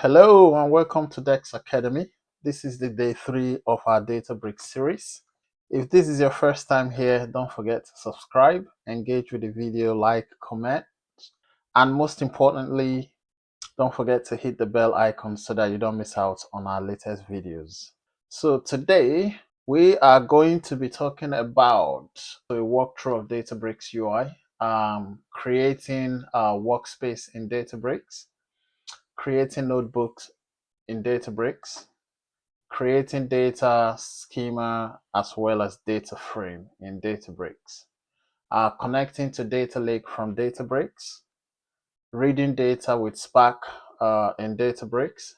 Hello and welcome to Dex Academy. This is the day 3 of our Databricks series. If this is your first time here, don't forget to subscribe, engage with the video, like, comment, and most importantly, don't forget to hit the bell icon so that you don't miss out on our latest videos. So today, we are going to be talking about a walkthrough of Databricks UI, creating a workspace in Databricks, creating notebooks in Databricks, creating data schema as well as data frame in Databricks, connecting to data lake from Databricks, reading data with Spark in Databricks,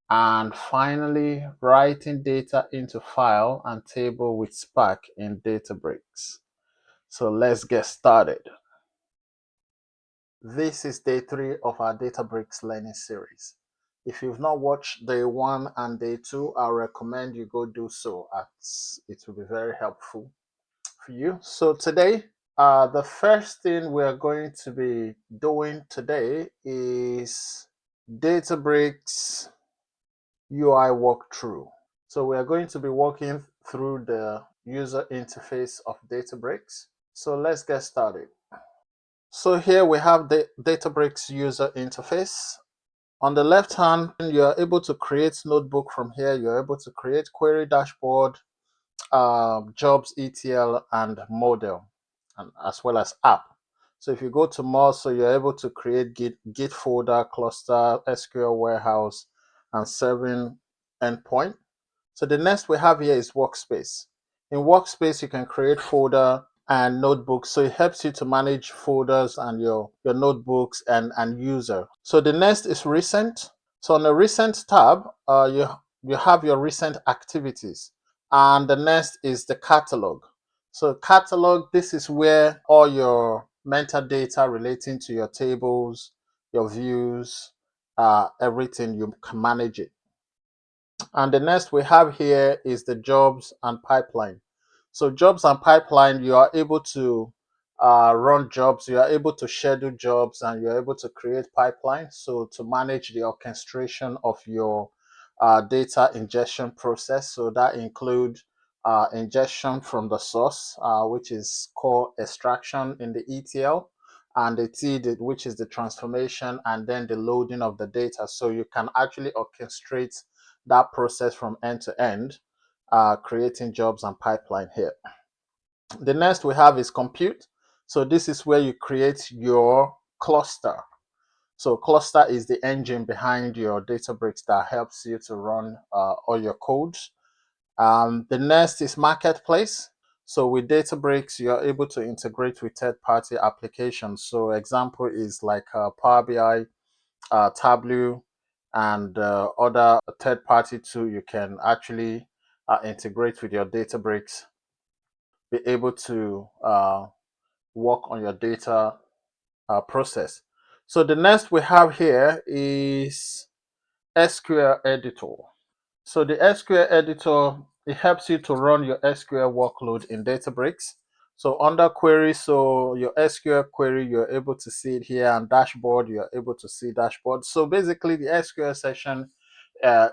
and finally writing data into file and table with Spark in Databricks. So let's get started. This is day 3 of our Databricks learning series. If you've not watched day 1 and day 2, I recommend you go do so, as it will be very helpful for you. So today, the first thing we're going to be doing today is Databricks UI walkthrough. So we are going to be walking through the user interface of Databricks. So let's get started. So here we have the Databricks user interface. On the left hand, you are able to create notebook from here. You're able to create query dashboard, jobs ETL, and model, and as well as app. So if you go to more, so you're able to create Git folder, cluster, SQL warehouse, and serving endpoint. So the next we have here is Workspace. In Workspace, you can create folder and notebooks. So it helps you to manage folders and your notebooks and user. So the next is Recent. So on the Recent tab, you have your recent activities. And the next is the Catalog. So Catalog, this is where all your metadata relating to your tables, your views, everything, you can manage it. And the next we have here is the jobs and pipeline. So jobs and pipeline, you are able to run jobs, you are able to schedule jobs, and you're able to create pipelines. So to manage the orchestration of your data ingestion process. So that includes ingestion from the source, which is called extraction in the ETL, and the T, which is the transformation, and then the loading of the data. So you can actually orchestrate that process from end to end, creating jobs and pipeline here. The next we have is compute. So this is where you create your cluster. So cluster is the engine behind your Databricks that helps you to run all your codes. The next is marketplace. So with Databricks, you're able to integrate with third-party applications. So example is like Power BI, Tableau, and other third-party tool you can actually integrate with your Databricks, be able to work on your data process. So the next we have here is SQL editor. So the SQL editor, it helps you to run your SQL workload in Databricks. So under query, so your SQL query, you're able to see it here, and dashboard, you're able to see dashboard. So basically the SQL session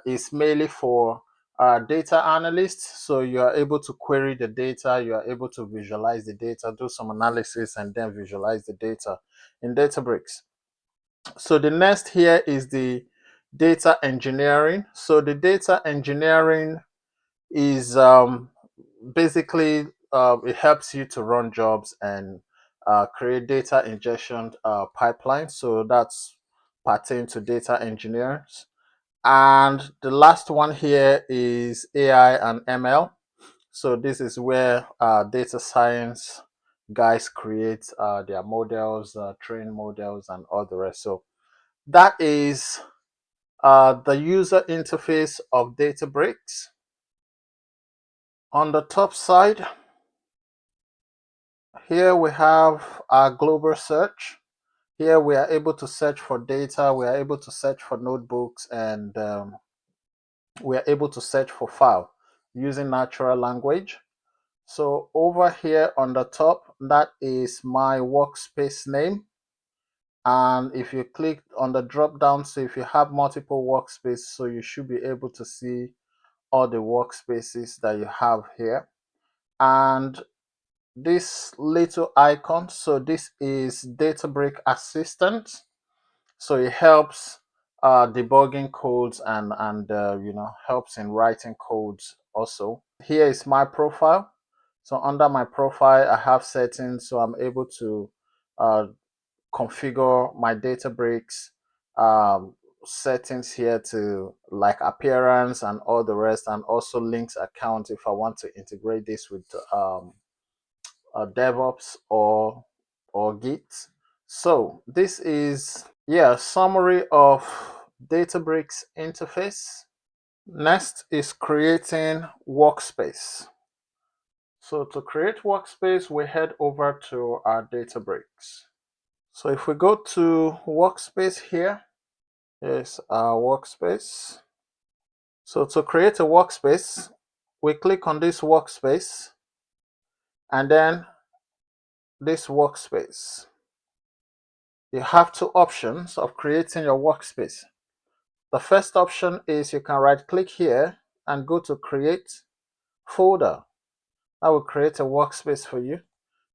is mainly for data analysts. So you are able to query the data, you are able to visualize the data, do some analysis, and then visualize the data in Databricks. So the next here is the data engineering. So the data engineering is basically it helps you to run jobs and create data ingestion pipelines. So that's pertain to data engineers. And the last one here is AI and ML. So this is where data science guys create their models, train models, and all the rest. So that is the user interface of Databricks. On the top side, here we have our global search. Here we are able to search for data, we are able to search for notebooks, and we are able to search for file using natural language. So over here on the top, that is my workspace name. And if you click on the drop down, so if you have multiple workspaces, so you should be able to see all the workspaces that you have here. And this little icon, so this is Databricks Assistant. So it helps debugging codes and helps in writing codes also. Here is my profile. So under my profile, I have settings, so I'm able to uh, configure my Databricks settings here to like appearance and all the rest, and also links account if I want to integrate this with DevOps or Git. So this is summary of Databricks interface. Next is creating workspace. So to create workspace, we head over to our Databricks. So if we go to workspace here, is our workspace. So to create a workspace, we click on this workspace and then this workspace. You have two options of creating your workspace. The first option is you can right click here and go to create folder. That will create a workspace for you.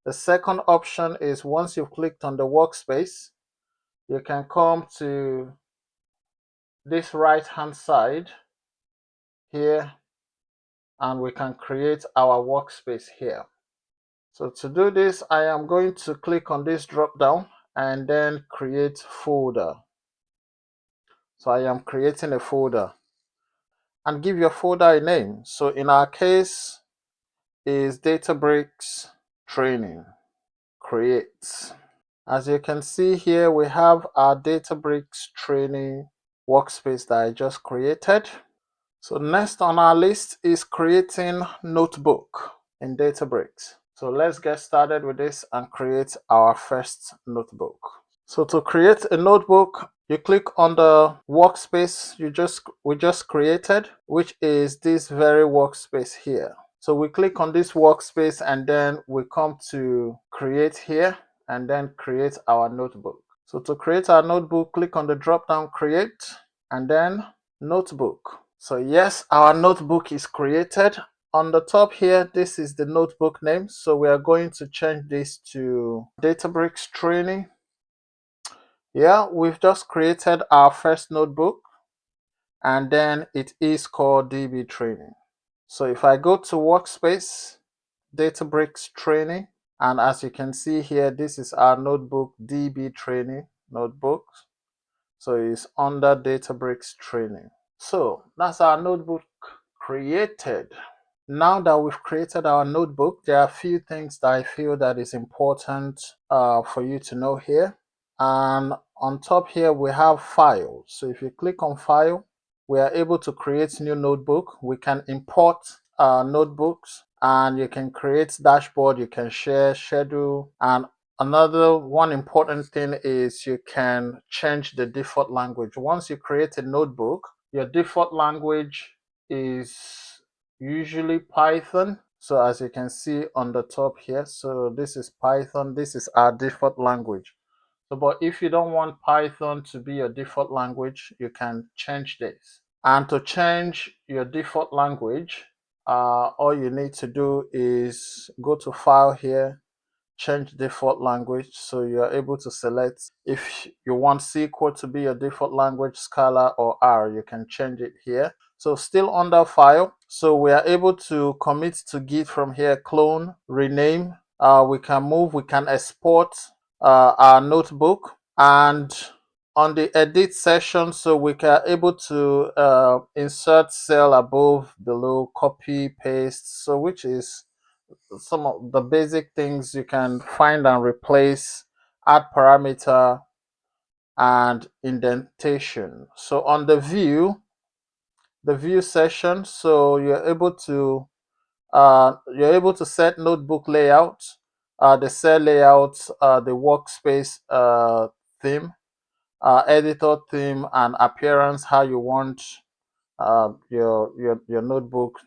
The second option is once you've clicked on the workspace, you can come to this right hand side here and we can create our workspace here. So to do this, I am going to click on this drop down and then create folder. So I am creating a folder and give your folder a name. So in our case is Databricks training. Create. As you can see here, we have our Databricks training workspace that I just created. So next on our list is creating notebook in Databricks. So let's get started with this and create our first notebook. So to create a notebook, you click on the workspace we just created, which is this very workspace here. So we click on this workspace and then we come to create here and then create our notebook. So to create our notebook, click on the drop down create and then notebook. So yes, our notebook is created. On the top here, this is the notebook name. So we are going to change this to Databricks training. Yeah, we've just created our first notebook and then it is called DB training. So if I go to workspace, Databricks training, and as you can see here, this is our notebook DB training notebook. So it's under Databricks training. So that's our notebook created. Now that we've created our notebook, there are a few things that I feel that is important for you to know here. And on top here, we have file. So if you click on file, we are able to create new notebook. We can import notebooks and you can create dashboard, you can share, schedule. And another one important thing is you can change the default language. Once you create a notebook, your default language is usually Python. So as you can see on the top here, so this is Python, this is our default language. So, but if you don't want Python to be your default language, you can change this. And to change your default language, all you need to do is go to file here, change default language. So you're able to select if you want SQL to be your default language, Scala or R, you can change it here. So still under file. So we are able to commit to Git from here, clone, rename. We can move, we can export our notebook, and on the edit session, so we can able to insert cell above, below, copy, paste, so which is some of the basic things you can find and replace, add parameter and indentation. So on the view session, so you're able to set notebook layout, the cell layout, the workspace theme, editor theme, and appearance, how you want your notebook,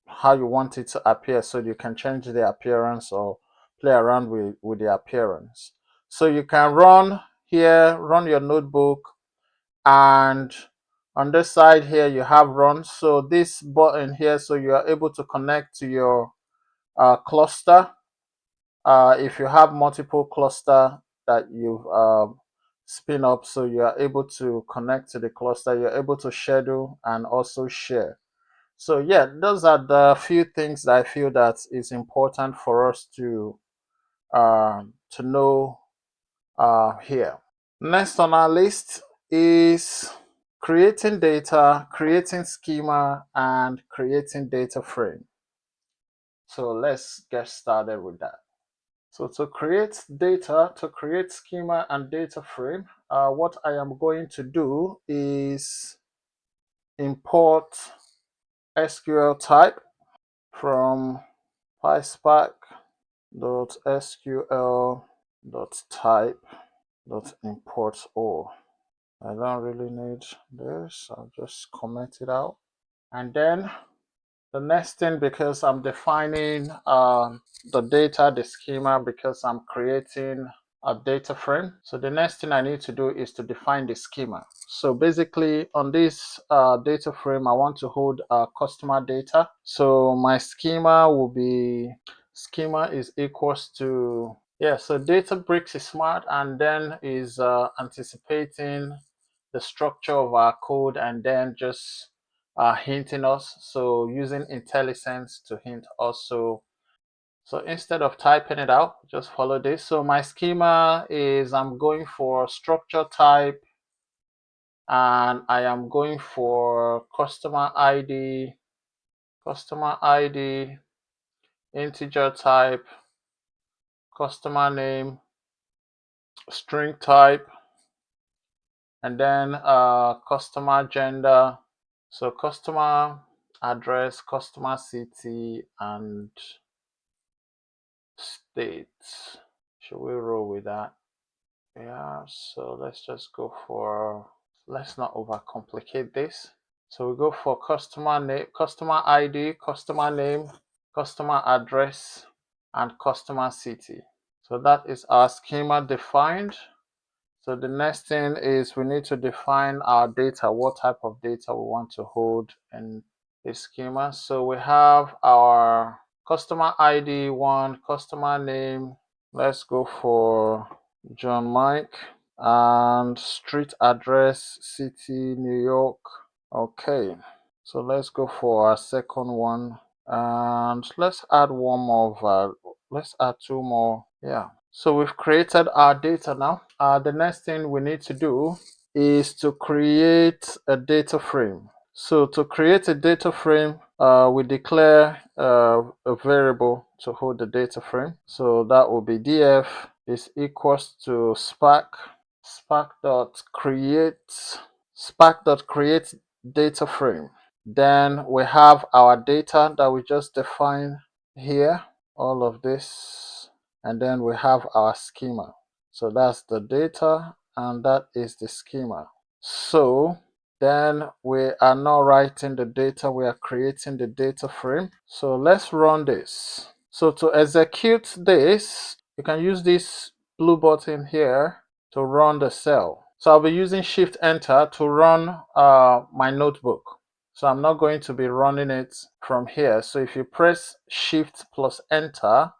how you want it to appear, so you can change the appearance or play around with the appearance. So you can run here, run your notebook, and on this side here you have run. So this button here, so you are able to connect to your cluster. If you have multiple cluster that you've spin up, so you are able to connect to the cluster, you're able to schedule and also share. So yeah, those are the few things that I feel that is important for us to know here. Next on our list is creating data, creating schema, and creating data frame. So let's get started with that. So to create data, to create schema and data frame, what I am going to do is import SQL type from Pyspark.sql.type.import all. I don't really need this. I'll just comment it out. And then the next thing, because I'm defining the data, the schema, because I'm creating a data frame. So the next thing I need to do is to define the schema. So basically on this data frame, I want to hold customer data. So my schema will be, schema is equals to, yeah, so Databricks is smart and then is anticipating the structure of our code and then just hinting us. So using IntelliSense to hint us. So instead of typing it out, just follow this. So my schema is, I'm going for structure type and I am going for customer ID, integer type, customer name, string type, and then customer gender. So customer address, customer city, and state. Should we roll with that? Yeah, so let's just go for, let's not overcomplicate this. So we go for customer name, customer ID, customer name, customer address, and customer city. So that is our schema defined. So the next thing is we need to define our data, what type of data we want to hold in the schema. So we have our customer ID one, customer name. Let's go for John Mike, and street address, city, New York. Okay, so let's go for our second one, and let's add one more let's add two more. Yeah, so we've created our data now. The next thing we need to do is to create a data frame. So to create a data frame, we declare a variable to hold the data frame. So that will be df is equals to spark.create data frame. Then we have our data that we just defined here, all of this, and then we have our schema. So that's the data and that is the schema. So then we are now writing the data, we are creating the data frame. So let's run this. So to execute this, you can use this blue button here to run the cell. So I'll be using Shift Enter to run my notebook. So I'm not going to be running it from here. So if you press Shift plus Enter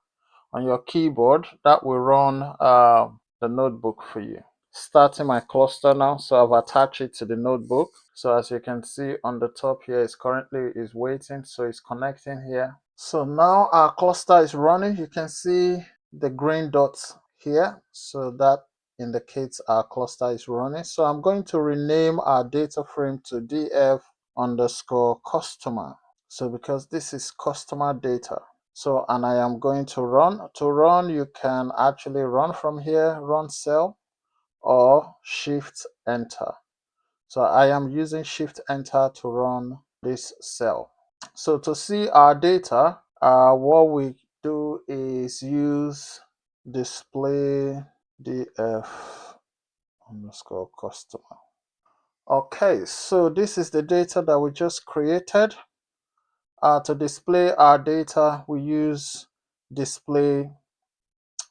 on your keyboard, that will run the notebook for you. Starting my cluster now, so I've attached it to the notebook. So as you can see on the top here, it's currently is waiting, so it's connecting here. So now our cluster is running. You can see the green dots here, so that indicates our cluster is running. So I'm going to rename our data frame to df underscore customer. So because this is customer data. So, and I am going to run. To run, you can actually run from here, run cell, or Shift Enter. So I am using Shift Enter to run this cell. So to see our data, what we do is use display df underscore customer. Okay, so this is the data that we just created. To display our data, we use display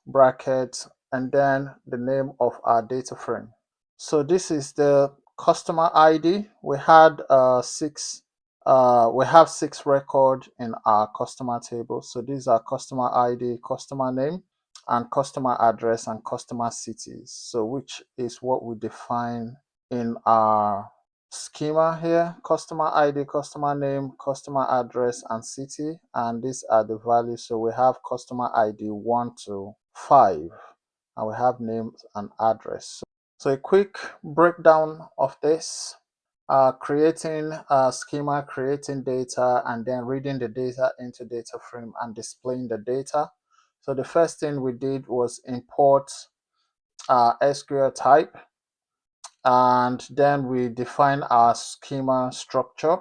bracket and then the name of our data frame. So this is the customer ID. We had we have 6 records in our customer table. So these are customer ID, customer name, and customer address and customer cities. So which is what we define in our schema here: customer ID, customer name, customer address, and city. And these are the values. So we have customer ID 1 to 5, and we have names and address. So a quick breakdown of this: creating a schema, creating data, and then reading the data into data frame and displaying the data. So the first thing we did was import SQL type, and then we define our schema structure.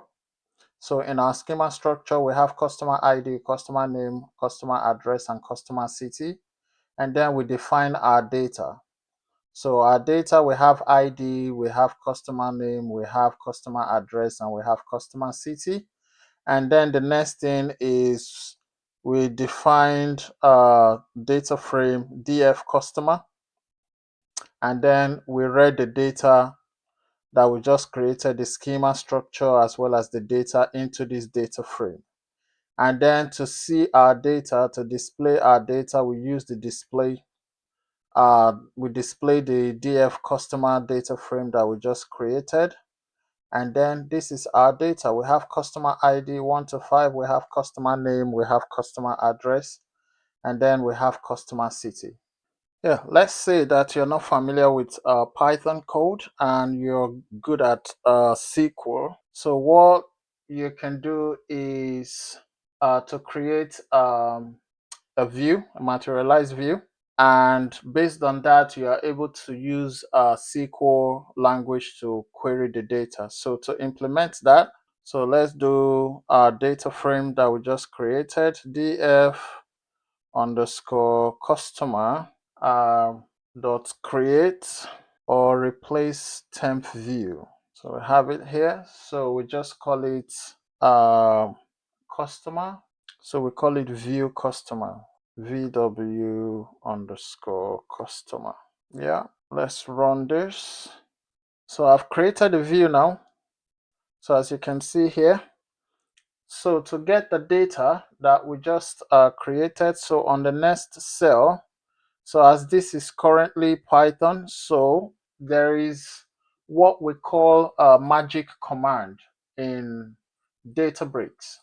So in our schema structure, we have customer ID, customer name, customer address, and customer city. And then we define our data. So our data, we have ID, we have customer name, we have customer address, and we have customer city. And then the next thing is we defined data frame df customer, and then we read the data that we just created, the schema structure as well as the data, into this data frame. And then to see our data, to display our data, we use the display. We display the df customer data frame that we just created. And then this is our data. We have customer ID 1 to 5, we have customer name, we have customer address, and then we have customer city. Yeah, let's say that you're not familiar with Python code and you're good at SQL. So what you can do is to create a view, a materialized view. And based on that, you are able to use a SQL language to query the data. So to implement that, so let's do our data frame that we just created, df underscore customer dot create or replace temp view. So we have it here. So we just call it customer. So we call it view customer, vw underscore customer. Yeah, let's run this. So I've created a view now. So as you can see here, so to get the data that we just created, so on the next cell, so as this is currently Python, so there is what we call a magic command in Databricks.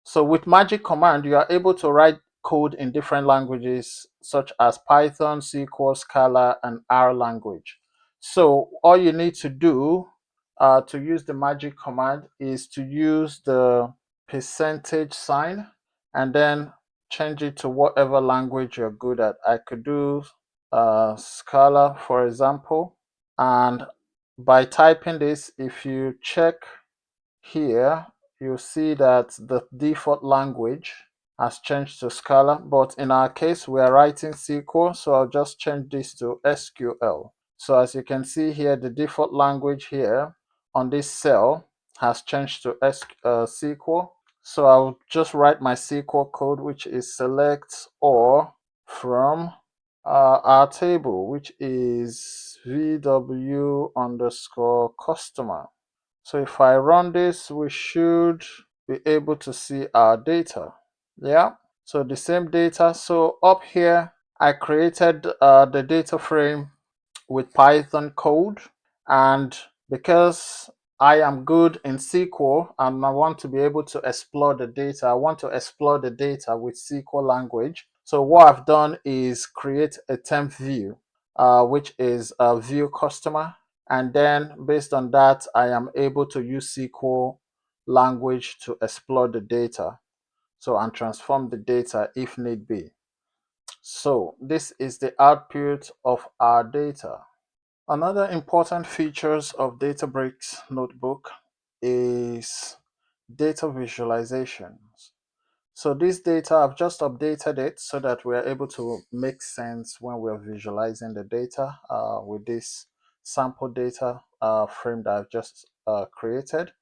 So with magic command, you are able to write code in different languages such as Python, SQL, Scala, and R language. So all you need to do to use the magic command is to use the percentage sign and then change it to whatever language you're good at. I could do Scala, for example. And by typing this, if you check here, you see that the default language has changed to Scala, but in our case, we are writing SQL, so I'll just change this to SQL. So as you can see here, the default language here on this cell has changed to SQL. So I'll just write my SQL code, which is select or from our table, which is vw underscore customer. So if I run this, we should be able to see our data. Yeah, so the same data. So up here, I created the data frame with Python code, and because I am good in SQL and I want to be able to explore the data, I want to explore the data with SQL language. So what I've done is create a temp view, which is a view customer. And then based on that, I am able to use SQL language to explore the data. So and transform the data if need be. So this is the output of our data. Another important features of Databricks Notebook is data visualizations. So this data, I've just updated it so that we're able to make sense when we're visualizing the data with this sample data frame that I've just created.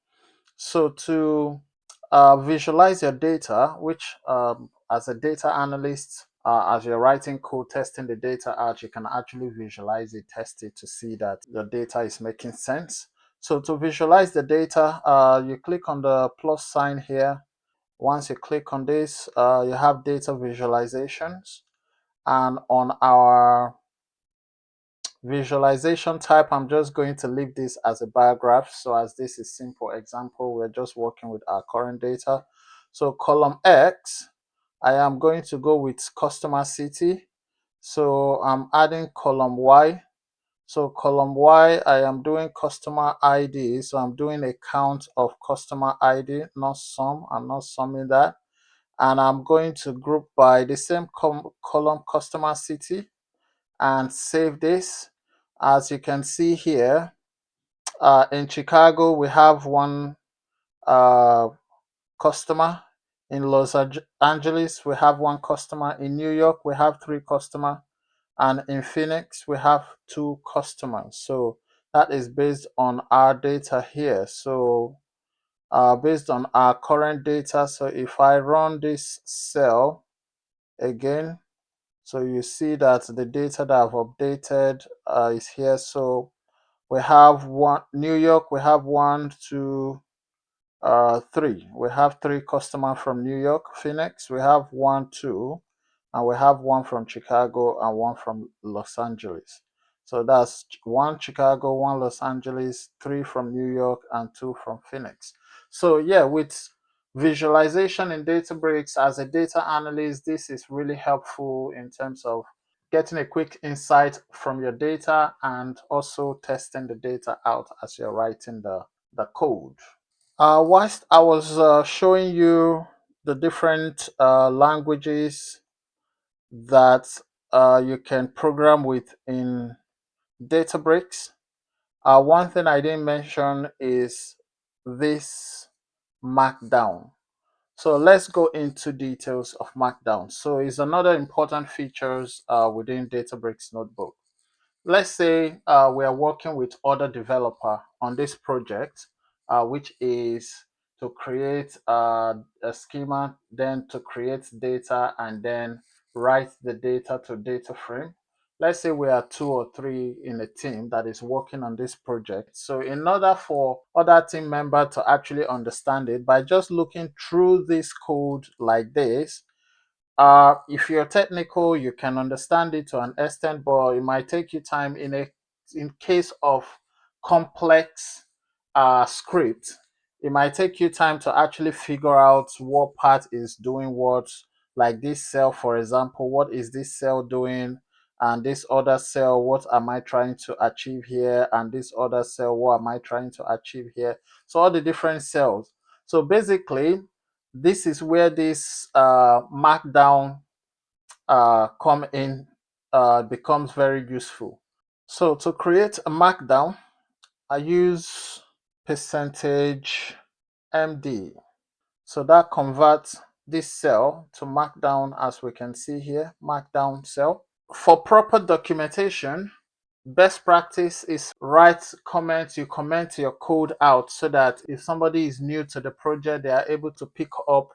So to visualize your data, which as a data analyst, as you're writing code, testing the data out, you can actually visualize it, test it to see that the data is making sense. So to visualize the data, you click on the plus sign here. Once you click on this, you have data visualizations. And on our visualization type, I'm just going to leave this as a bar graph. So as this is simple example, we're just working with our current data. So column X, I am going to go with customer city. So I'm adding column Y. So column Y, I am doing customer ID. So I'm doing a count of customer ID, not sum. I'm not summing that. And I'm going to group by the same column customer city and save this. As you can see here, in Chicago, we have one customer. In Los Angeles, we have one customer. In New York, we have 3 customers. And in Phoenix, we have 2 customers. So that is based on our data here. So based on our current data, so if I run this cell again, so you see that the data that I've updated is here. So we have one New York, we have 1, 2, 3. We have 3 customers from New York. Phoenix, we have 1, 2, and we have 1 from Chicago and 1 from Los Angeles. So that's 1 Chicago, 1 Los Angeles, 3 from New York, and 2 from Phoenix. So yeah, with visualization in Databricks as a data analyst, this is really helpful in terms of getting a quick insight from your data and also testing the data out as you're writing the code. Whilst I was showing you the different languages that you can program with in Databricks, one thing I didn't mention is this Markdown. So let's go into details of Markdown. So it's another important features within Databricks Notebook. Let's say we are working with other developer on this project, which is to create a schema, then to create data, and then write the data to data frame. Let's say we are 2 or 3 in a team that is working on this project. So in order for other team member to actually understand it, by just looking through this code like this, if you're technical, you can understand it to an extent, but it might take you time in case of complex script. It might take you time to actually figure out what part is doing what. Like this cell, for example, what is this cell doing? And this other cell, what am I trying to achieve here? And this other cell, what am I trying to achieve here? So all the different cells. So basically, this is where this markdown come in, becomes very useful. So to create a markdown, I use percentage MD. So that converts this cell to markdown, as we can see here, markdown cell. For proper documentation, best practice is write comments. You comment your code out so that if somebody is new to the project, they are able to pick up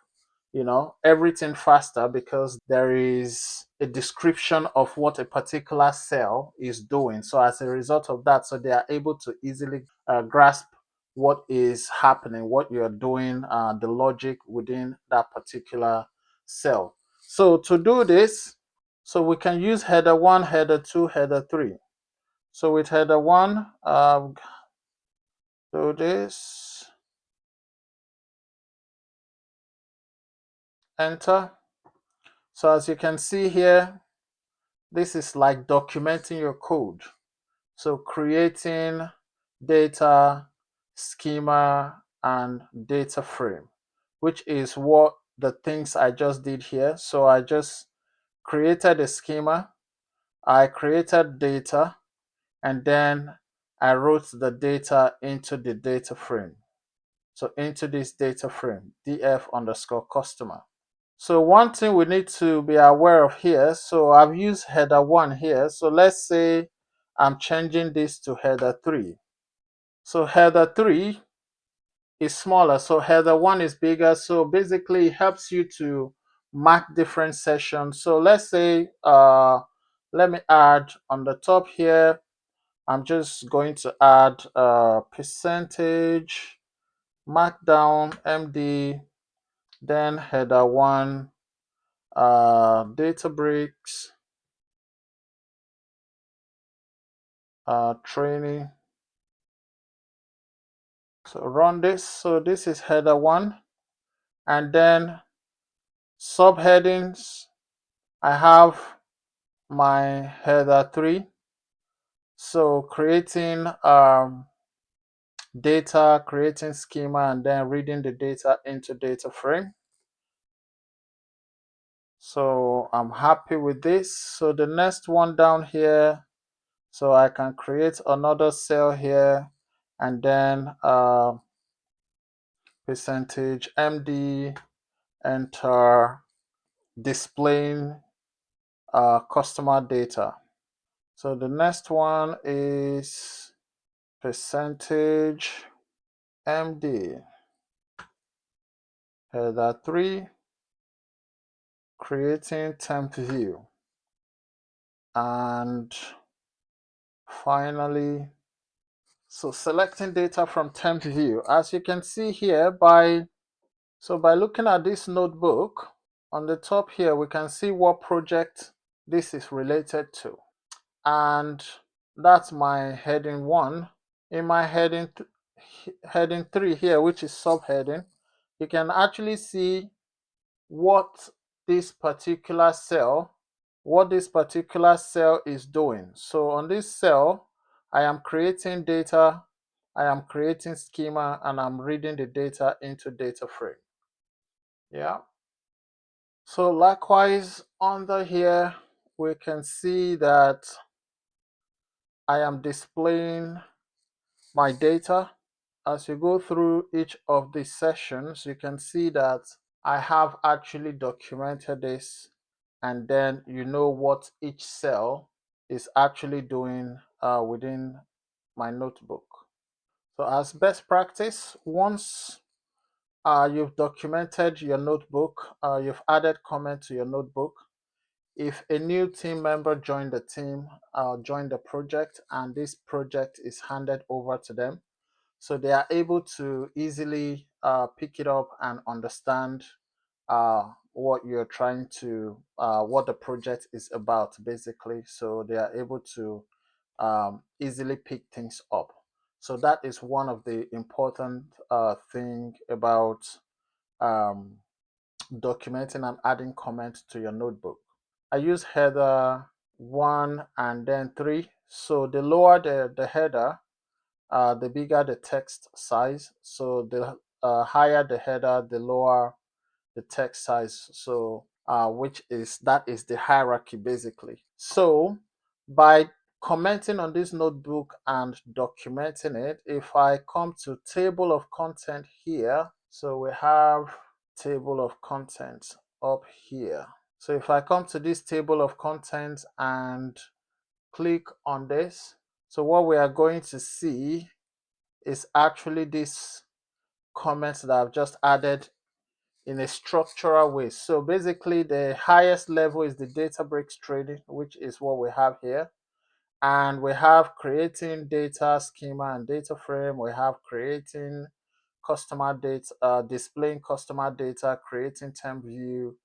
everything faster, because there is a description of what a particular cell is doing. So as a result of that, so they are able to easily grasp what is happening, what you're doing, the logic within that particular cell. So to do this, so we can use header 1, header 2, header 3. So with header 1, do this, enter. So as you can see here, this is like documenting your code. So creating data, schema, and data frame, which is what the things I just did here. So I just created a schema, I created data, and then I wrote the data into the data frame. So into this data frame, df underscore customer. So one thing we need to be aware of here, so I've used header 1 here. So let's say I'm changing this to header 3. So header 3 is smaller, so header 1 is bigger. So basically it helps you to mark different sessions. So let's say, let me add on the top here, I'm just going to add percentage markdown MD, then header 1, Databricks training. So run this. So this is header 1, and then subheadings. I have my header 3. So creating data, creating schema, and then reading the data into data frame. So I'm happy with this. So the next one down here, so I can create another cell here, and then percentage MD, enter, displaying customer data. So the next one is percentage MD, header 3, creating temp view, and finally, so selecting data from temp view. As you can see here, by looking at this notebook on the top here, we can see what project this is related to, and that's my heading 1. In my heading 3 here, which is subheading, you can actually see what this particular cell is doing. So on this cell, I am creating data, I am creating schema, and I'm reading the data into data frame. Yeah. So likewise, under here, we can see that I am displaying my data. As you go through each of these sessions, you can see that I have actually documented this, and then you know what each cell is actually doing within my notebook. So as best practice, once you've documented your notebook, you've added comment to your notebook, if a new team member joined the team, joined the project, and this project is handed over to them, so they are able to easily pick it up and understand what you're trying to, what the project is about, basically. So they are able to easily pick things up. So that is one of the important thing about um, documenting and adding comments to your notebook. I use header 1 and then 3. So the lower the header, the bigger the text size. So the higher the header, the lower the text size. So that is the hierarchy, basically. So by commenting on this notebook and documenting it, if I come to table of content here, so we have table of contents up here. So if I come to this table of contents and click on this, so what we are going to see is actually this comments that I've just added in a structural way. So basically, the highest level is the Databricks trading, which is what we have here. And we have creating data schema and data frame. We have creating customer data, displaying customer data, creating temp view,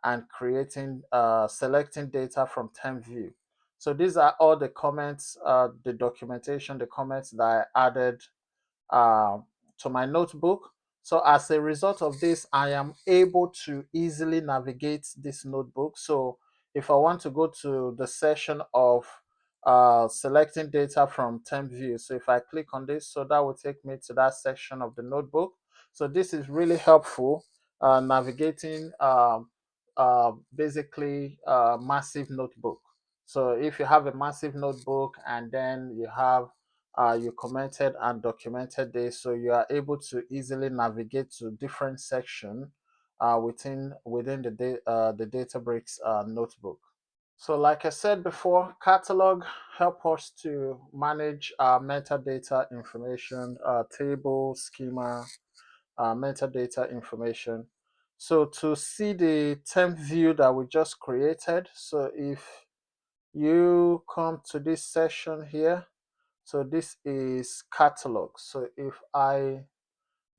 and creating selecting data from temp view. So these are all the comments, the documentation, the comments that I added uh, to my notebook. So as a result of this, I am able to easily navigate this notebook. So if I want to go to the session of selecting data from temp view, so if I click on this, so that will take me to that section of the notebook. So this is really helpful navigating basically a massive notebook. So if you have a massive notebook and then you commented and documented this, so you are able to easily navigate to different section within the Databricks notebook. So like I said before, catalog help us to manage metadata information, table, schema, metadata information. So to see the temp view that we just created, so if you come to this section here, so this is catalog. So if I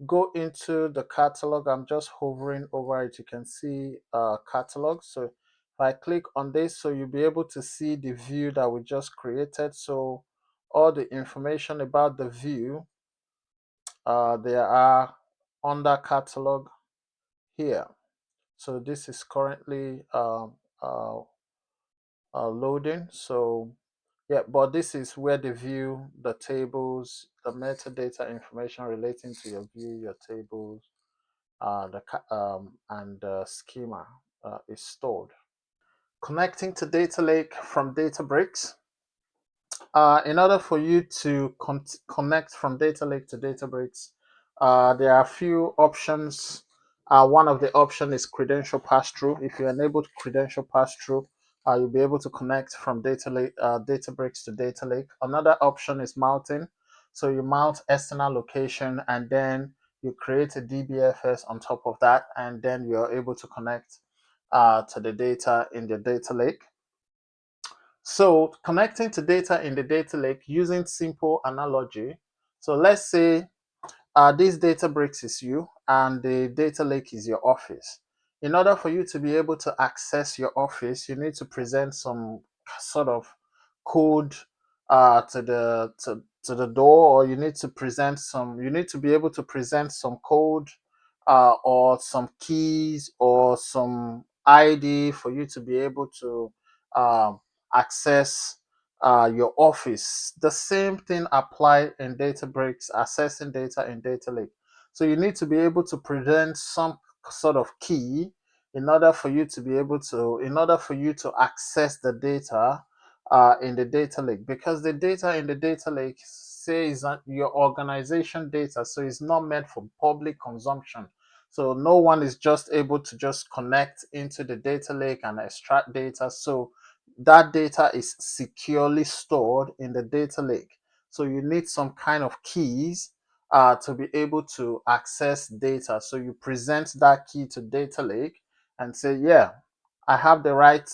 go into the catalog, I'm just hovering over it, you can see catalog. So if I click on this, so you'll be able to see the view that we just created. So all the information about the view, there are under catalog here. So this is currently uh, loading. So yeah, but this is where the view, the tables, the metadata information relating to your view, your tables, and the schema is stored. Connecting to data lake from Databricks. In order for you to connect from data lake to Databricks, there are a few options. One of the options is credential pass-through. If you enable credential pass-through, you'll be able to connect from Databricks to data lake. Another option is mounting. So you mount external location and then you create a DBFS on top of that, and then you're able to connect to the data in the data lake. So connecting to data in the data lake using simple analogy. So let's say this Databricks is you and the data lake is your office. In order for you to be able to access your office, you need to present some sort of code to the door, or you need to be able to present some code or some keys or some ID for you to be able to um, access your office. The same thing apply in Databricks, accessing data in data lake. So you need to be able to present some sort of key in order for you to be able to, in order for you to access the data in the data lake, because the data in the data lake says that your organization data, so it's not meant for public consumption. So no one is just able to just connect into the data lake and extract data. So that data is securely stored in the data lake. So you need some kind of keys to be able to access data. So you present that key to data lake and say, yeah, I have the right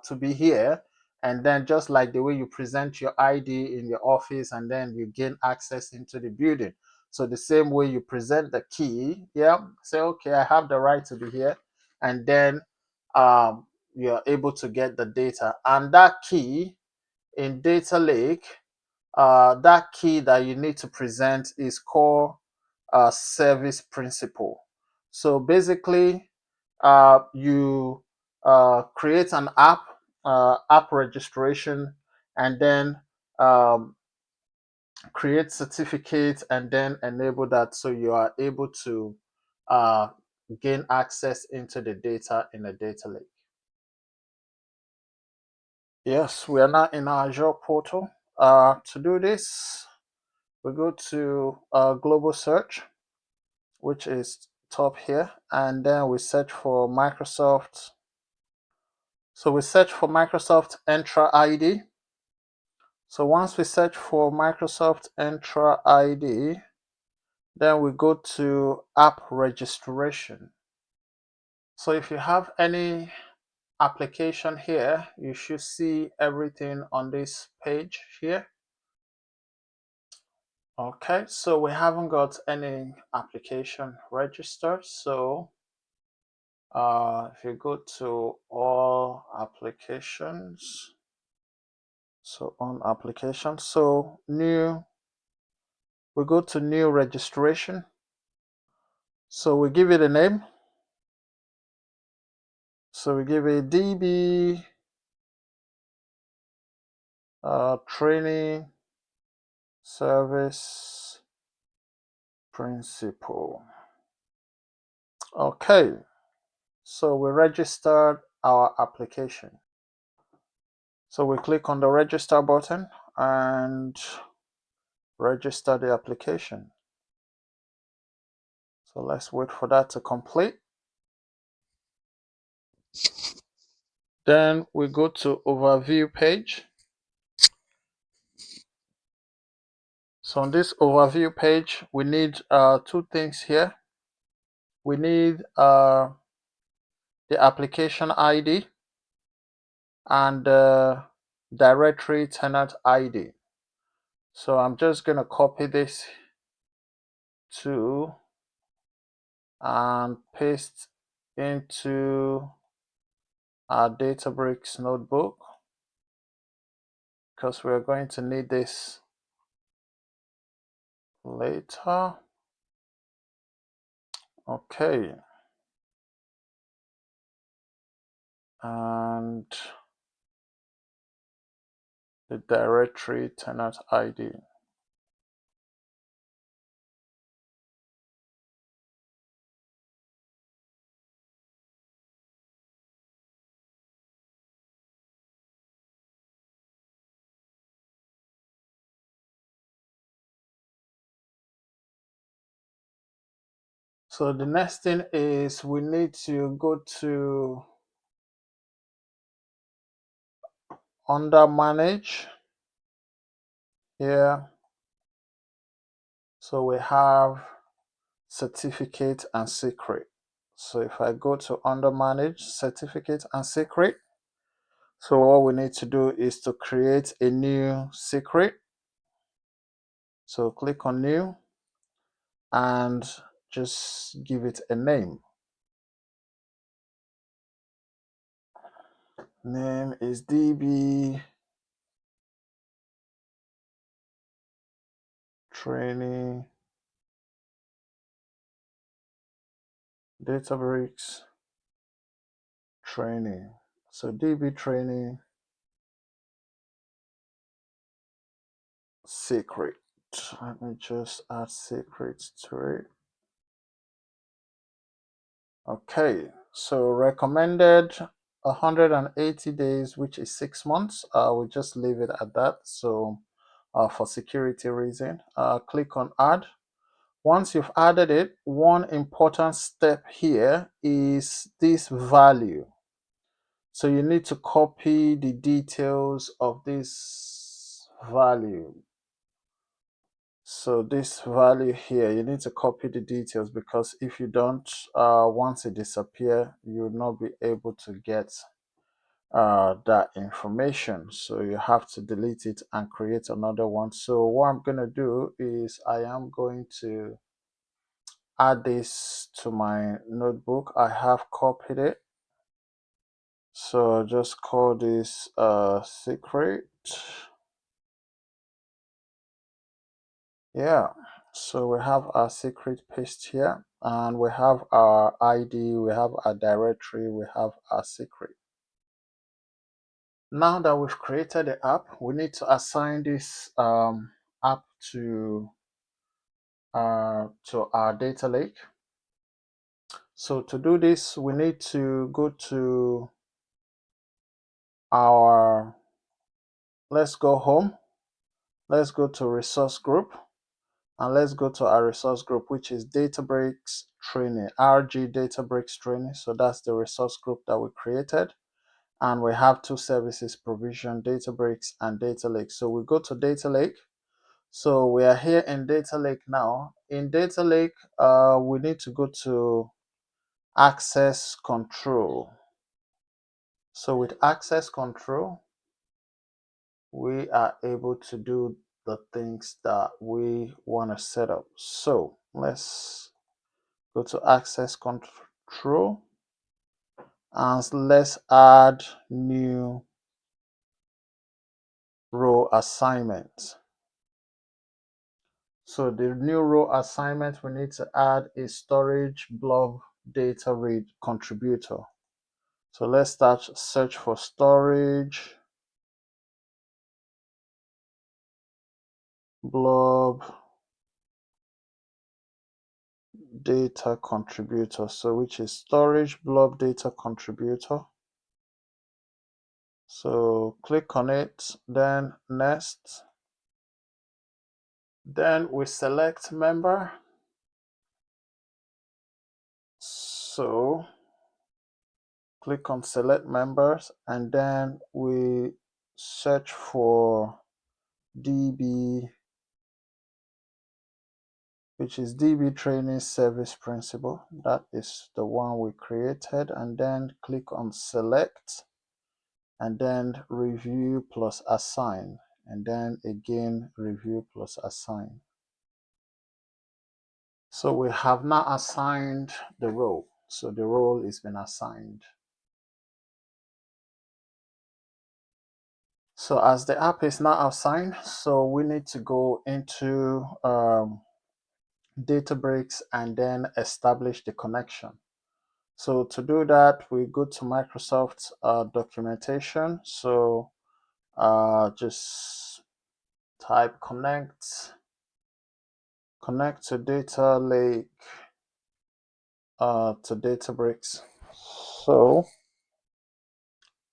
to be here. And then just like the way you present your ID in your office and then you gain access into the building. So the same way you present the key, yeah, say, okay, I have the right to be here. And then um, you're able to get the data. And that key in data lake, that key that you need to present is called service principal. So basically, you create an app registration, and then um, create certificate, and then enable that so you are able to uh, gain access into the data in the data lake. Yes, we are now in our Azure portal. To do this, we go to global search, which is top here, and then we search for Microsoft. So we search for Microsoft Entra ID. So once we search for Microsoft Entra ID, then we go to app registration. So if you have any application here, you should see everything on this page here. Okay, so we haven't got any application registered. So if you go to all applications, so on applications, so new, we go to new registration. So we give it a name. So we give it DB training service principal. Okay, so we registered our application. So we click on the register button and register the application. So let's wait for that to complete. Then we go to overview page. So on this overview page, we need two things here. We need the application ID, and the directory tenant ID. So I'm just going to copy this to and paste into our Databricks notebook, because we're going to need this later. Okay. And the directory tenant ID. So the next thing is we need to go to under manage here. So we have certificate and secret. So if I go to under manage certificate and secret, so what we need to do is to create a new secret. So click on new and just give it a name. Name is DB training Databricks training. So DB training secret. Let me just add secrets to it. Okay, so recommended 180 days, which is 6 months. We'll just leave it at that. So for security reason, click on add. Once you've added it, one important step here is this value. So you need to copy the details of this value. So this value here, you need to copy the details, because if you don't, once it disappears, you will not be able to get that information. So you have to delete it and create another one. So what I'm going to do is I am going to add this to my notebook. I have copied it. So just call this secret. Yeah, so we have our secret paste here, and we have our ID, we have our directory, we have our secret. Now that we've created the app, we need to assign this app to our data lake. So to do this, we need to go to our, let's go home, let's go to resource group, and let's go to our resource group, which is Databricks training, RG Databricks training. So that's the resource group that we created, and we have two services provision, Databricks and Data Lake. So we go to Data Lake. So we are here in Data Lake now. In Data Lake, we need to go to access control. So with access control, we are able to do the things that we want to set up. So let's go to access control and let's add new row assignment. So the new row assignment we need to add is storage blob data read contributor. So let's start search for storage blob data contributor. So which is storage blob data contributor. So click on it, then next. Then we select member. So click on select members, and then we search for DB which is DB training service principal. That is the one we created, and then click on select, and then review plus assign, and then again review plus assign. So we have now assigned the role. So the role has been assigned. So as the app is now assigned, so we need to go into Databricks and then establish the connection. So to do that, we go to Microsoft documentation. So just type connect to data lake to Databricks. So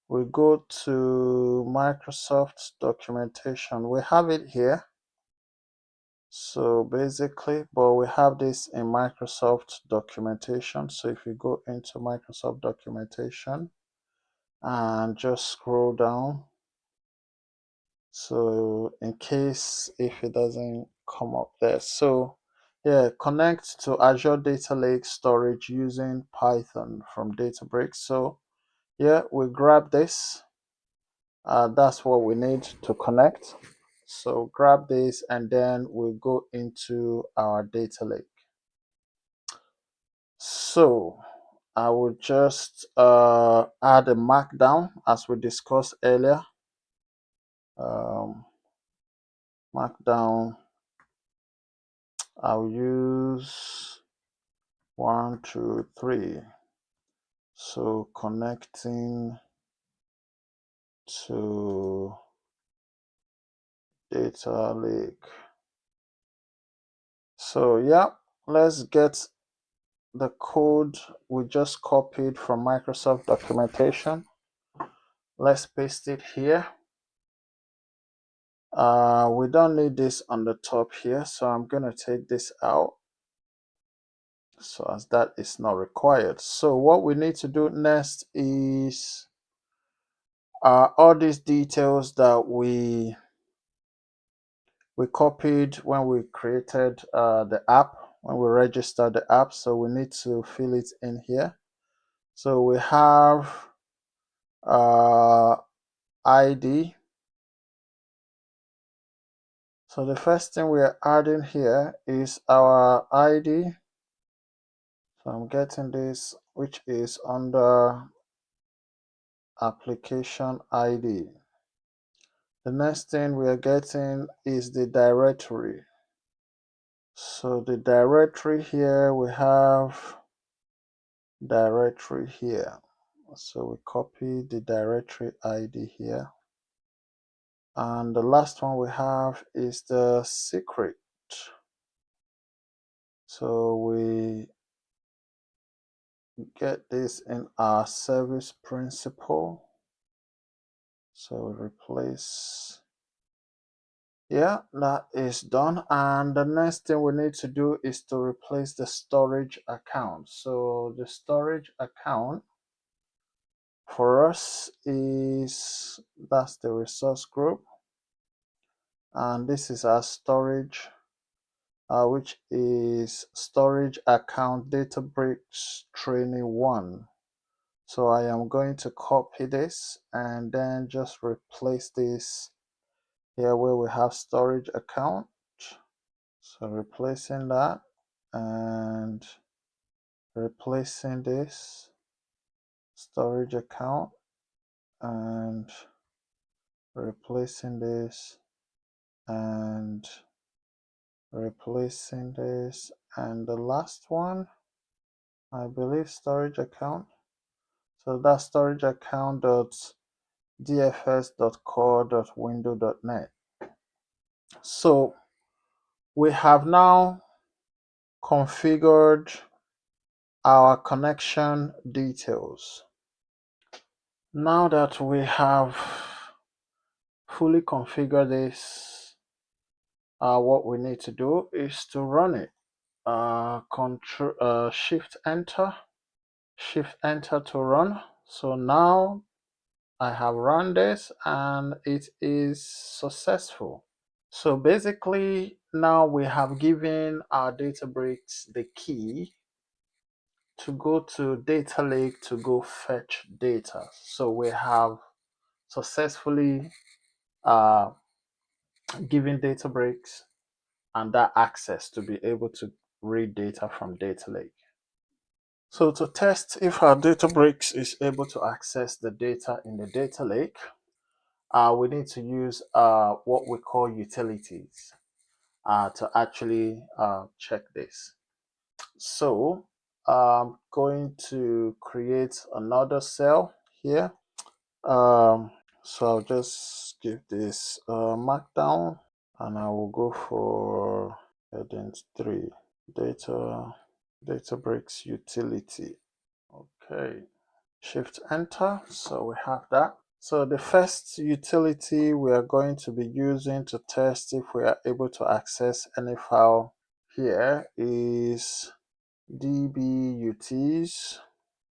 we go to Microsoft documentation. We have it here. So basically, but we have this in Microsoft documentation. So if you go into Microsoft documentation and just scroll down, so in case if it doesn't come up there. So yeah, connect to Azure Data Lake storage using Python from Databricks. So yeah, we grab this. That's what we need to connect. So grab this and then we'll go into our data lake. So I will just add a markdown as we discussed earlier. Markdown, I'll use 1, 2, 3. So connecting to data lake. So yeah, let's get the code we just copied from Microsoft documentation. Let's paste it here. We don't need this on the top here, so I'm going to take this out. So as that is not required. So what we need to do next is all these details that we copied when we created the app, when we registered the app. So we need to fill it in here. So we have ID. So the first thing we are adding here is our ID. So I'm getting this, which is under application ID. The next thing we are getting is the directory. So the directory here, we have directory here. So we copy the directory ID here. And the last one we have is the secret. So we get this in our service principal. So we replace, yeah, that is done. And the next thing we need to do is to replace the storage account. So the storage account for us is, that's the resource group. And this is our storage, which is storage account Databricks training 1. So I am going to copy this and then just replace this here where we have storage account. So replacing that and replacing this storage account and replacing this and replacing this, and the last one, I believe, storage account. So that's storage account dfs.core.window.net. So we have now configured our connection details. Now that we have fully configured this, what we need to do is to run it. Shift enter to run. So now I have run this and it is successful. So basically now we have given our Databricks the key to go to data lake to go fetch data. So we have successfully uh, given Databricks and that access to be able to read data from data lake. So to test if our Databricks is able to access the data in the data lake, we need to use what we call utilities to actually check this. So I'm going to create another cell here. So I'll just give this markdown, and I will go for heading 3 Databricks utility. Okay, shift enter. So we have that. So the first utility we are going to be using to test if we are able to access any file here is dbuts.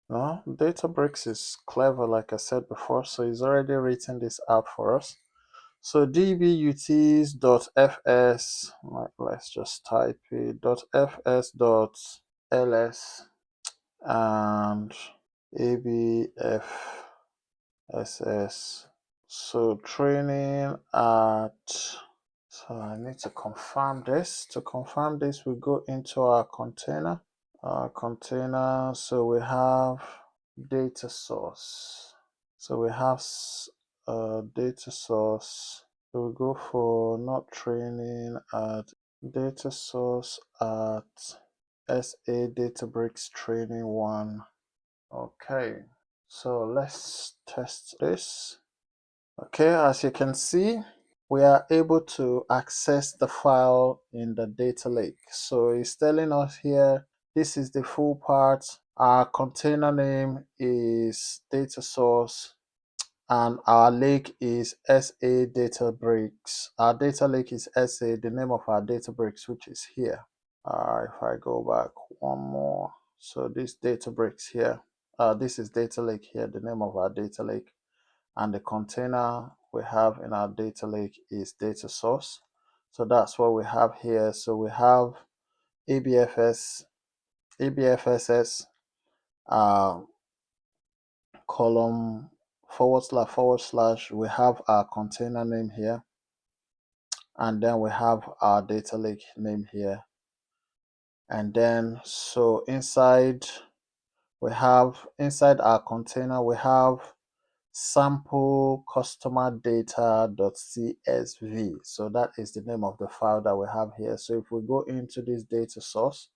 No, Databricks is clever, like I said before, so it's already written this out for us. So dbuts.fs, let's just type it, .fs.ls and abfss. So training at, so I need to confirm this. To confirm this, we go into our container. So we have data source. So we have data source. So we go for not training at data source at SA Databricks training 1. Okay, so let's test this. Okay, as you can see, we are able to access the file in the data lake. So it's telling us here, this is the full part. Our container name is data source and our lake is SA Databricks. Our data lake is SA, the name of our Databricks, which is here. If I go back one more, so this Databricks here, this is data lake here, the name of our data lake, and the container we have in our data lake is data source. So that's what we have here. So we have abfss column // we have our container name here, and then we have our data lake name here, and then so inside our container we have sample customer data.csv. So that is the name of the file that we have here. So if we go into this data source,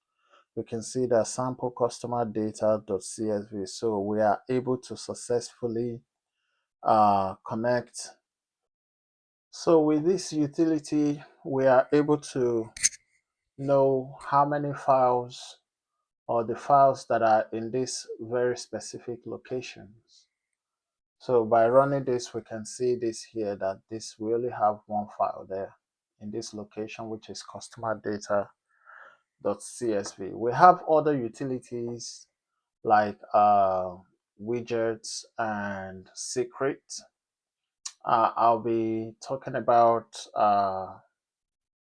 we can see that sample customer data.csv. So we are able to successfully connect. So with this utility, we are able to know how many files or the files that are in this very specific locations. So by running this, we can see this here, that this we only have one file there in this location, which is customer data.csv. We have other utilities like widgets and secrets. I'll be talking about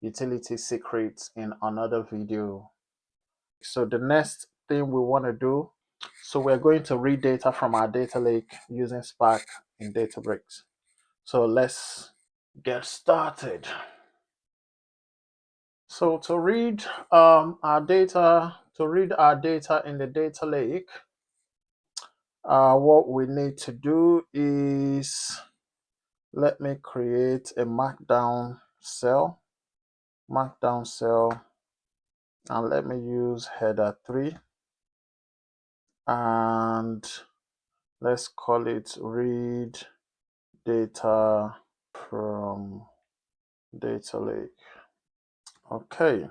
utility secrets in another video. So the next thing we want to do, so we're going to read data from our data lake using Spark in Databricks. So let's get started. So to read our data in the data lake, what we need to do is, let me create a markdown cell, and let me use header 3, and let's call it read data from data lake. Okay,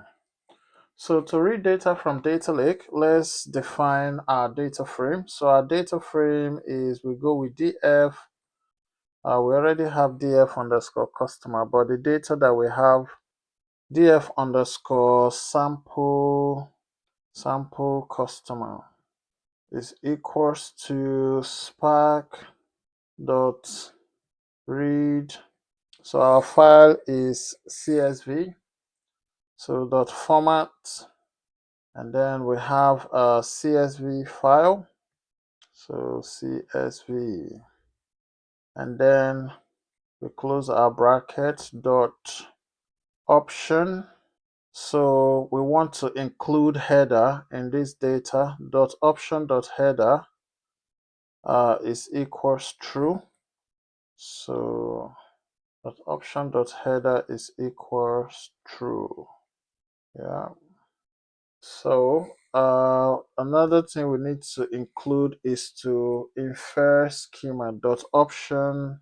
so to read data from data lake, let's define our data frame. So our data frame is, we go with df. We already have df underscore customer, but the data that we have, df underscore sample customer is equals to spark dot read. So our file is CSV. So dot format, and then we have a CSV file. So CSV, and then we close our bracket, dot option. So we want to include header in this data. Dot option dot header is equals true. So dot option dot header is equals true. Yeah. So another thing we need to include is to infer schema dot option.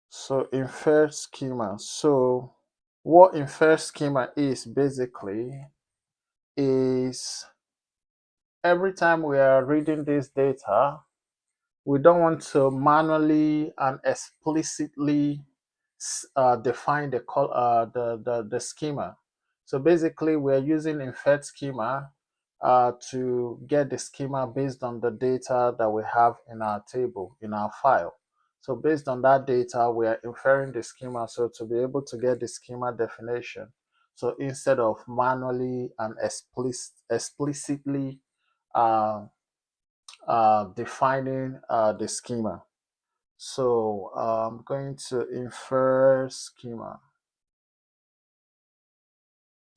So infer schema. So what infer schema is basically is every time we are reading this data, we don't want to manually and explicitly define the schema. So basically, we're using inferred schema to get the schema based on the data that we have in our table, in our file. So based on that data, we are inferring the schema. So to be able to get the schema definition, so instead of manually and explicitly uh, defining the schema. So I'm going to infer schema.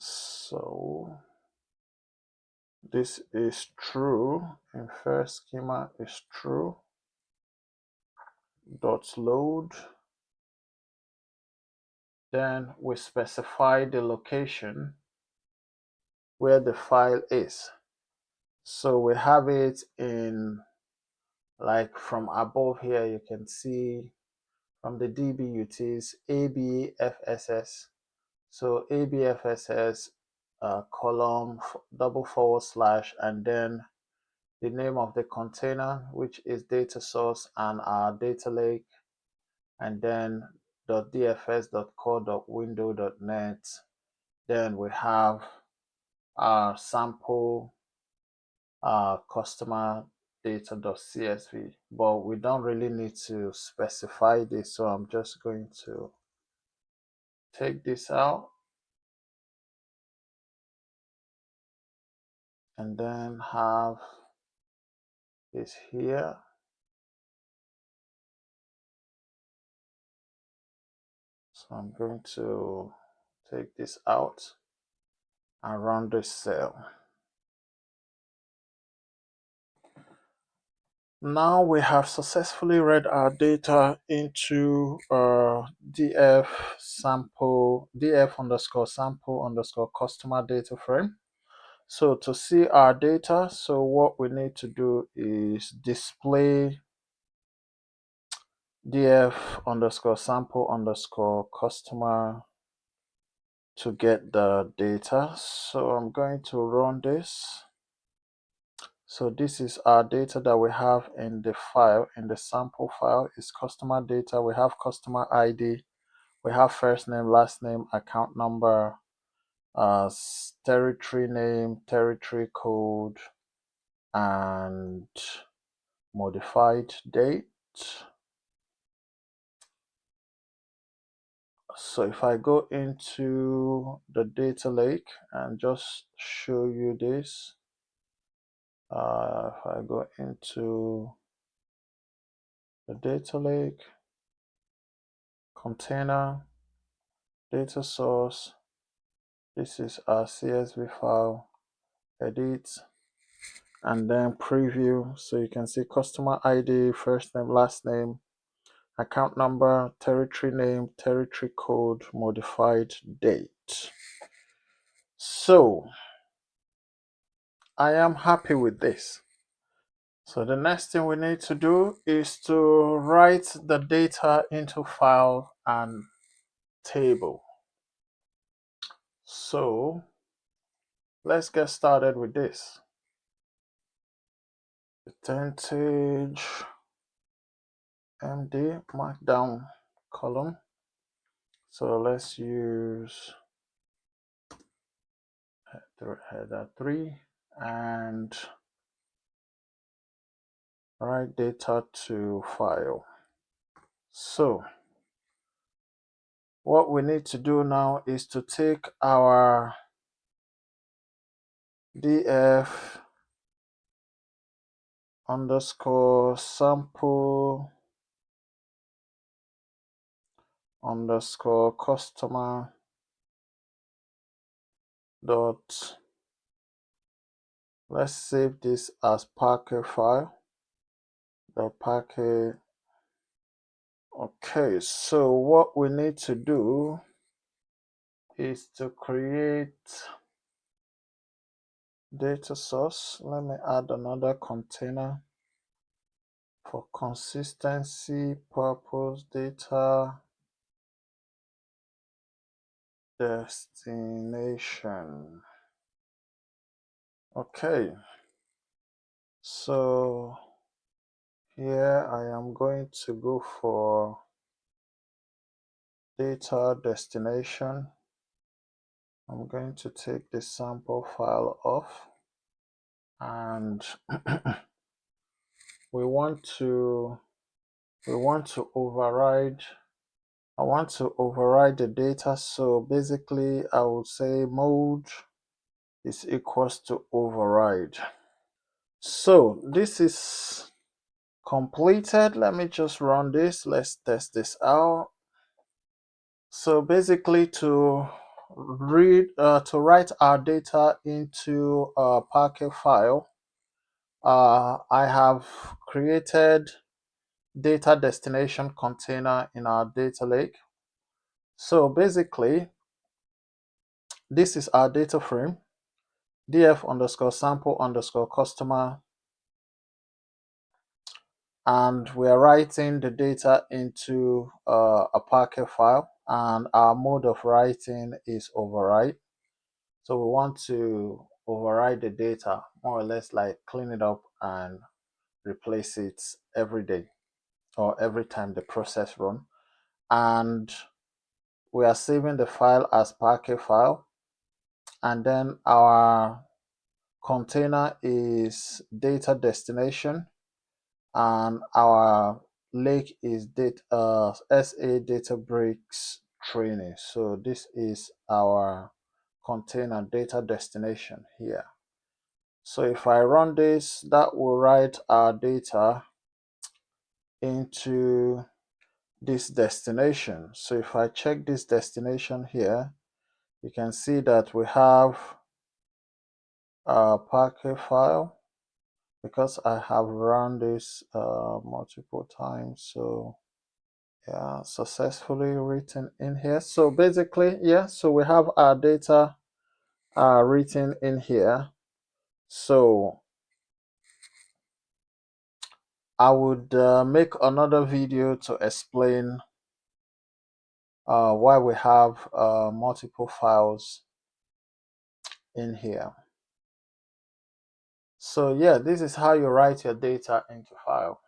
So this is true. Infer schema is true. Dot load. Then we specify the location where the file is. So we have it in, like from above here, you can see from the DB utils ABFSS. So ABFSS column double forward slash and then the name of the container, which is data source and our data lake, and then .dfs.core.window.net. Then we have our sample customer data.csv, but we don't really need to specify this, so I'm just going to take this out and then have this here. So I'm going to take this out and run this cell. Now we have successfully read our data into df underscore sample underscore customer data frame. So to see our data, so what we need to do is display df underscore sample underscore customer to get the data. So I'm going to run this. So this is our data that we have in the file, in the sample file. Is customer data. We have customer ID. We have first name, last name, account number, territory name, territory code, and modified date. So if I go into the data lake and just show you this, if I go into the data lake, container, data source, this is our CSV file, edit, and then preview. So you can see customer ID, first name, last name, account number, territory name, territory code, modified date. So I am happy with this. So the next thing we need to do is to write the data into file and table. So let's get started with this. Percentage MD markdown column. So let's use header 3 and write data to file. So what we need to do now is to take our df underscore sample underscore customer dot, let's save this as Parquet file, the Parquet. Okay, so what we need to do is to create data source. Let me add another container for consistency purpose. Data destination. Okay, so here I am going to go for data destination. I'm going to take the sample file off, and we want to override. I want to override the data. So basically I would say mode is equals to override. So this is completed. Let me just run this. Let's test this out. So basically to write our data into a Parquet file, I have created data destination container in our data lake. So basically, this is our data frame, df underscore sample underscore customer, and we are writing the data into a Parquet file, and our mode of writing is override. So we want to override the data, more or less like clean it up and replace it every day or every time the process run. And we are saving the file as Parquet file, and then our container is data destination, and our lake is SA Databricks training. So this is our container data destination here. So if I run this, that will write our data into this destination. So if I check this destination here, you can see that we have a Parquet file, because I have run this multiple times. So yeah, successfully written in here. So basically, yeah, so we have our data written in here. So I would make another video to explain why we have multiple files in here. So yeah, this is how you write your data into file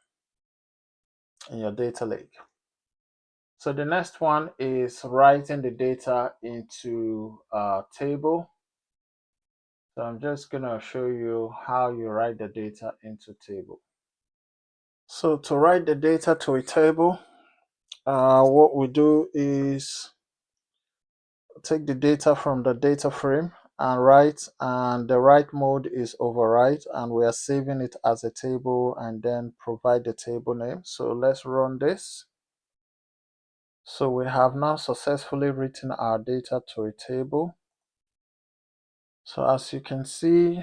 in your data lake. So the next one is writing the data into a table. So I'm just gonna show you how you write the data into table. So to write the data to a table, what we do is take the data from the data frame and write, and the write mode is overwrite, and we are saving it as a table and then provide the table name. So let's run this. So we have now successfully written our data to a table. So as you can see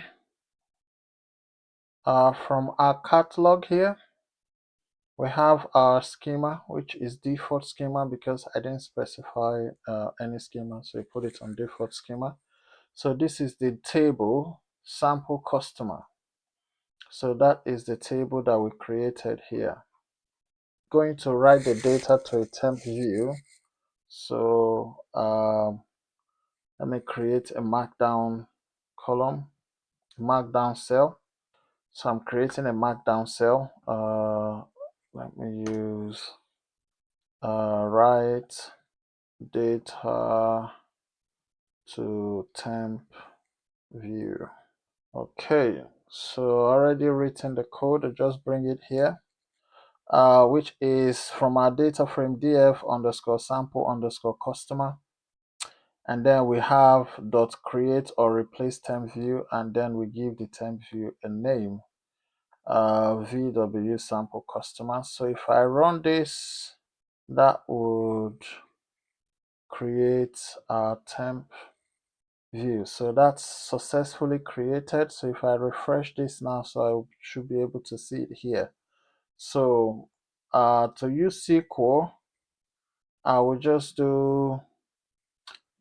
from our catalog here, we have our schema, which is default schema because I didn't specify any schema, so we put it on default schema. So this is the table sample customer. So that is the table that we created here. Going to write the data to a temp view. So let me create a markdown column, markdown cell. So I'm creating a markdown cell. Let me use write data to temp view. Okay, so already written the code. I just bring it here, which is from our data frame df underscore sample underscore customer, And then we have dot create or replace temp view, and then we give the temp view a name, VW sample customer. So if I run this, that would create a temp view. So that's successfully created. So if I refresh this now, so I should be able to see it here. So to use SQL, I will just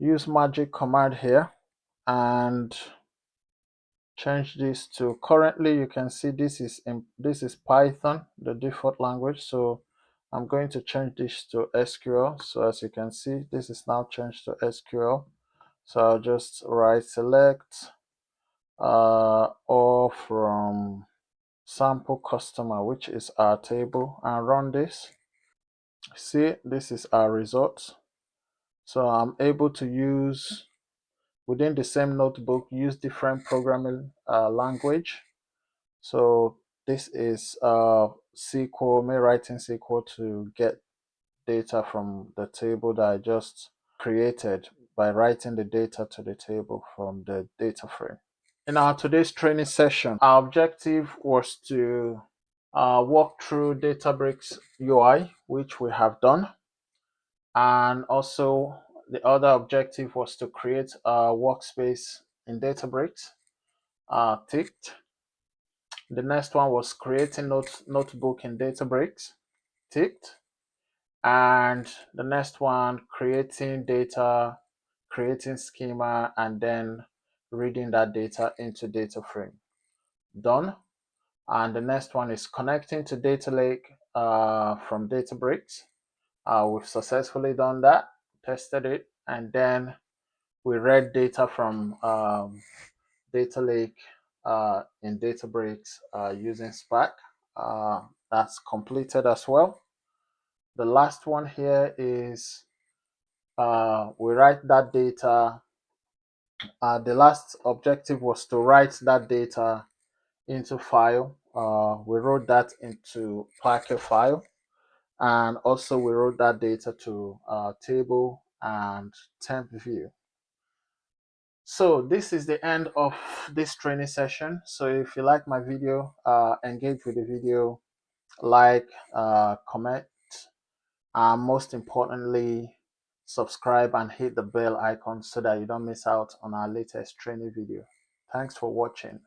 use magic command here and change this to, currently you can see this is Python, the default language. So I'm going to change this to SQL. So as you can see, this is now changed to SQL. So I'll just right select or from sample customer, which is our table, and run this. See, this is our result. So I'm able to use, within the same notebook, use different programming language. So this is SQL, me writing SQL to get data from the table that I just created by writing the data to the table from the data frame. In our today's training session, our objective was to walk through Databricks UI, which we have done. And also the other objective was to create a workspace in Databricks, ticked. The next one was creating notebook in Databricks, ticked. And the next one, creating data, creating schema, and then reading that data into data frame, done. And the next one is connecting to data lake from Databricks. We've successfully done that, tested it, and then we read data from data lake in Databricks using Spark. That's completed as well. The last one here is we write that data. The last objective was to write that data into file. We wrote that into Parquet file, and also we wrote that data to table and temp view. So this is the end of this training session. So if you like my video, engage with the video, like, comment, and most importantly, subscribe and hit the bell icon so that you don't miss out on our latest training video. Thanks for watching.